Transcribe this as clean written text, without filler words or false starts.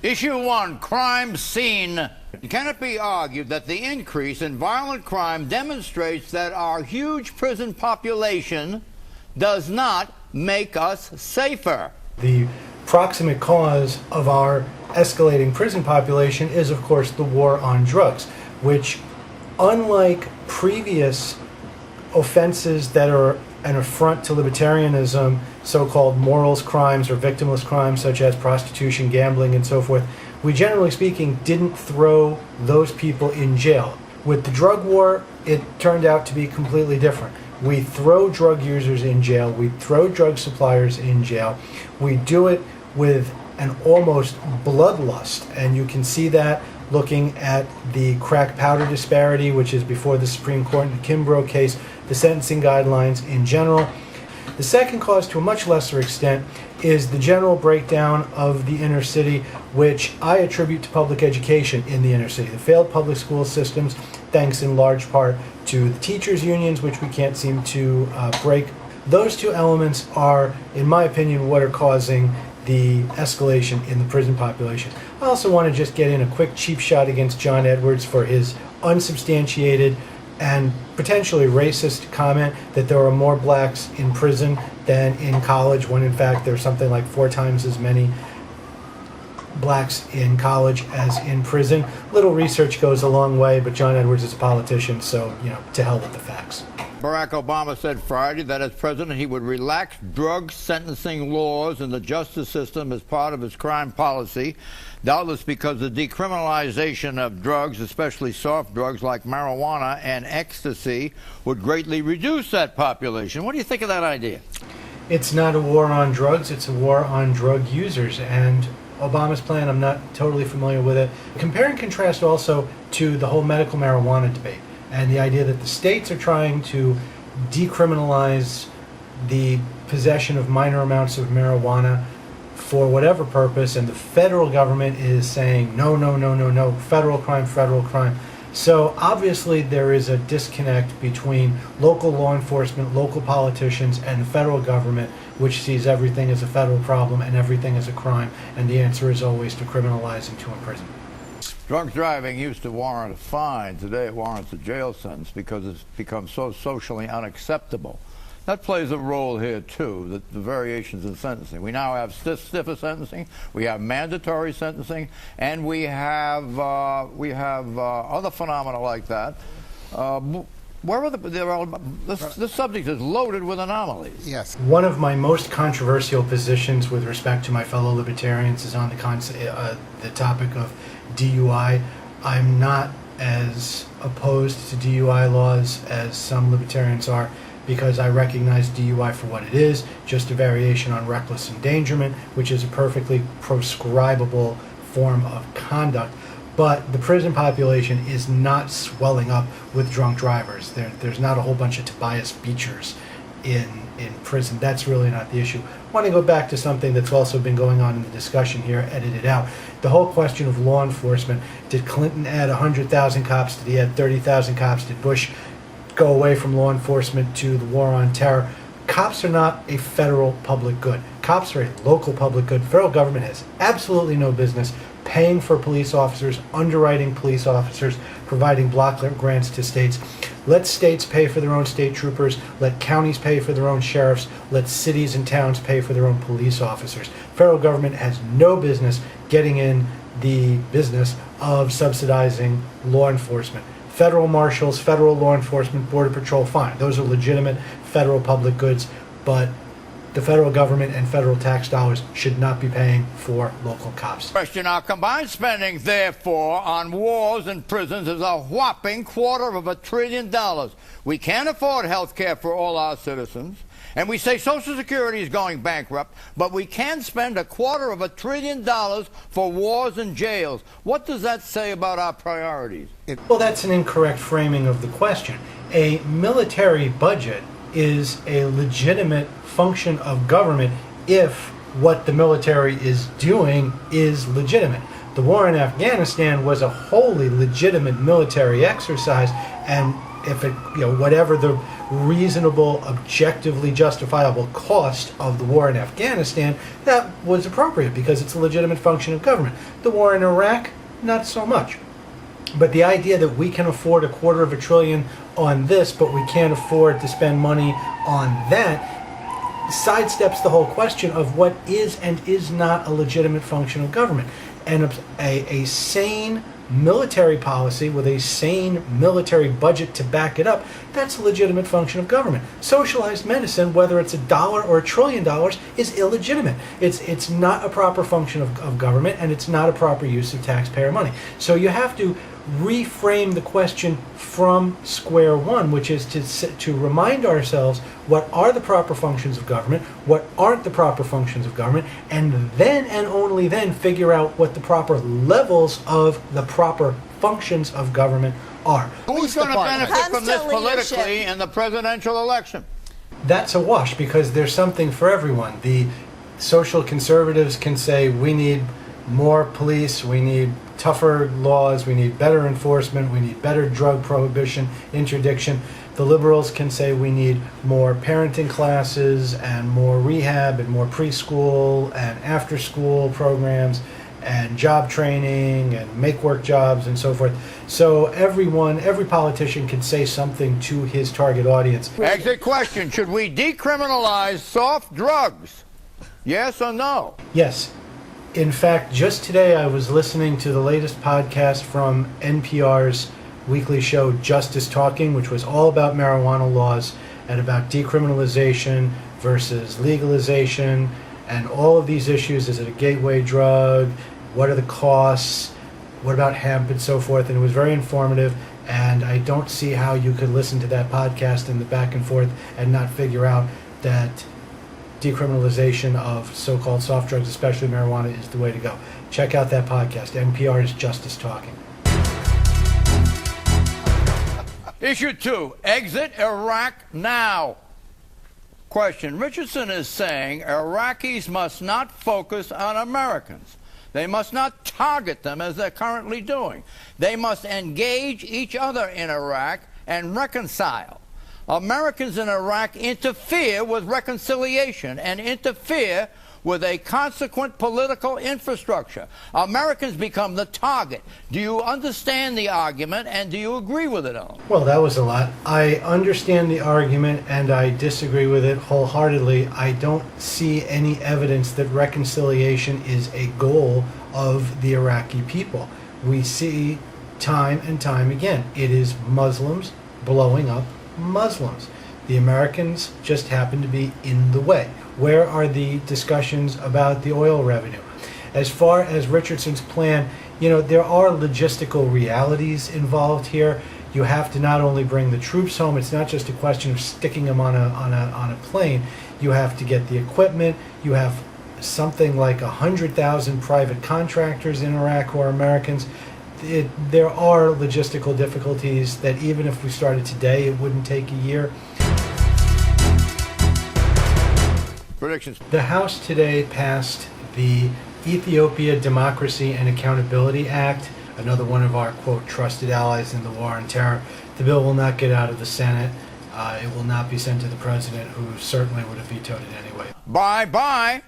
Issue 1, crime scene. Can it be argued that the increase in violent crime demonstrates that our huge prison population does not make us safer? The proximate cause of our escalating prison population is, of course, the war on drugs, which, unlike previous offenses that are an affront to libertarianism, so-called morals crimes or victimless crimes such as prostitution, gambling, and so forth, we generally speaking didn't throw those people in jail. With the drug war, it turned out to be completely different. We throw drug users in jail, we throw drug suppliers in jail, we do it with an almost bloodlust, and you can see that looking at the crack powder disparity, which is before the Supreme Court in the Kimbrough case, the sentencing guidelines in general. The second cause, to a much lesser extent, is the general breakdown of the inner city, which I attribute to public education in the inner city. The failed public school systems, thanks in large part to the teachers' unions, which we can't seem to break. Those two elements are, in my opinion, what are causing the escalation in the prison population. I also want to just get in a quick cheap shot against John Edwards for his unsubstantiated and potentially racist comment that there are more blacks in prison than in college, when in fact there's something like 4 times as many blacks in college as in prison. Little research goes a long way, but John Edwards is a politician, so, to hell with the facts. Barack Obama said Friday that as president he would relax drug sentencing laws in the justice system as part of his crime policy, doubtless because the decriminalization of drugs, especially soft drugs like marijuana and ecstasy, would greatly reduce that population. What do you think of that idea? It's not a war on drugs, it's a war on drug users, and Obama's plan, I'm not totally familiar with it. Compare and contrast also to the whole medical marijuana debate and the idea that the states are trying to decriminalize the possession of minor amounts of marijuana for whatever purpose, and the federal government is saying no, no, no, no, no, federal crime, federal crime. So obviously there is a disconnect between local law enforcement, local politicians, and the federal government, which sees everything as a federal problem and everything as a crime, and the answer is always to criminalize and to imprison. Drunk driving used to warrant a fine. Today it warrants a jail sentence because it's become so socially unacceptable. That plays a role here, too, the variations in sentencing. We now have stiffer sentencing, we have mandatory sentencing, and we have other phenomena like that. This subject is loaded with anomalies. Yes. One of my most controversial positions with respect to my fellow libertarians is on the topic of DUI. I'm not as opposed to DUI laws as some libertarians are, because I recognize DUI for what it is, just a variation on reckless endangerment, which is a perfectly proscribable form of conduct. But the prison population is not swelling up with drunk drivers. There's not a whole bunch of Tobias Beechers in prison. That's really not the issue. I want to go back to something that's also been going on in the discussion here, edited out. The whole question of law enforcement. Did Clinton add 100,000 cops? Did he add 30,000 cops? Did Bush go away from law enforcement to the war on terror? Cops are not a federal public good. Cops are a local public good. Federal government has absolutely no business paying for police officers, underwriting police officers, providing block grants to states. Let states pay for their own state troopers. Let counties pay for their own sheriffs. Let cities and towns pay for their own police officers. Federal government has no business getting in the business of subsidizing law enforcement. Federal marshals, federal law enforcement, border patrol, fine. Those are legitimate federal public goods, but the federal government and federal tax dollars should not be paying for local cops. Question: our combined spending, therefore, on wars and prisons is a whopping $250 billion. We can't afford health care for all our citizens, and we say Social Security is going bankrupt, but we can spend $250 billion for wars and jails. What does that say about our priorities? Well, that's an incorrect framing of the question. A military budget is a legitimate function of government if what the military is doing is legitimate. The war in Afghanistan was a wholly legitimate military exercise, and if it, whatever the reasonable, objectively justifiable cost of the war in Afghanistan, that was appropriate because it's a legitimate function of government. The war in Iraq, not so much. But the idea that we can afford $250 billion on this, but we can't afford to spend money on that, sidesteps the whole question of what is and is not a legitimate function of government. And a sane military policy with a sane military budget to back it up, that's a legitimate function of government. Socialized medicine, whether it's $1 or $1 trillion, is illegitimate. It's not a proper function of government, and it's not a proper use of taxpayer money. So you have to reframe the question from square one, which is to remind ourselves what are the proper functions of government, what aren't the proper functions of government, and then and only then figure out what the proper levels of the proper functions of government are. Who's going to benefit from this politically in the presidential election? That's a wash because there's something for everyone. The social conservatives can say we need more police, we need tougher laws, we need better enforcement, we need better drug prohibition, interdiction. The liberals can say we need more parenting classes and more rehab and more preschool and after school programs and job training and make work jobs and so forth. So every politician can say something to his target audience. Exit question, should we decriminalize soft drugs? Yes or no? Yes. In fact, just today I was listening to the latest podcast from NPR's weekly show Justice Talking, which was all about marijuana laws and about decriminalization versus legalization and all of these issues. Is it a gateway drug? What are the costs? What about hemp and so forth? And it was very informative, and I don't see how you could listen to that podcast and the back and forth and not figure out that decriminalization of so-called soft drugs, especially marijuana, is the way to go. Check out that podcast, NPR's Justice Talking. Issue 2, exit Iraq now. Question, Richardson is saying Iraqis must not focus on Americans. They must not target them as they're currently doing. They must engage each other in Iraq and reconcile. Americans in Iraq interfere with reconciliation and interfere with a consequent political infrastructure. Americans become the target. Do you understand the argument, and do you agree with it all? Well, that was a lot. I understand the argument, and I disagree with it wholeheartedly. I don't see any evidence that reconciliation is a goal of the Iraqi people. We see time and time again, it is Muslims blowing up Muslims. The Americans just happen to be in the way. Where are the discussions about the oil revenue? As far as Richardson's plan, there are logistical realities involved here. You have to not only bring the troops home, it's not just a question of sticking them on a plane. You have to get the equipment. You have something like 100,000 private contractors in Iraq who are Americans. There are logistical difficulties that even if we started today, it wouldn't take a year. Predictions. The House today passed the Ethiopia Democracy and Accountability Act, another one of our, quote, trusted allies in the war on terror. The bill will not get out of the Senate. It will not be sent to the president, who certainly would have vetoed it anyway. Bye-bye.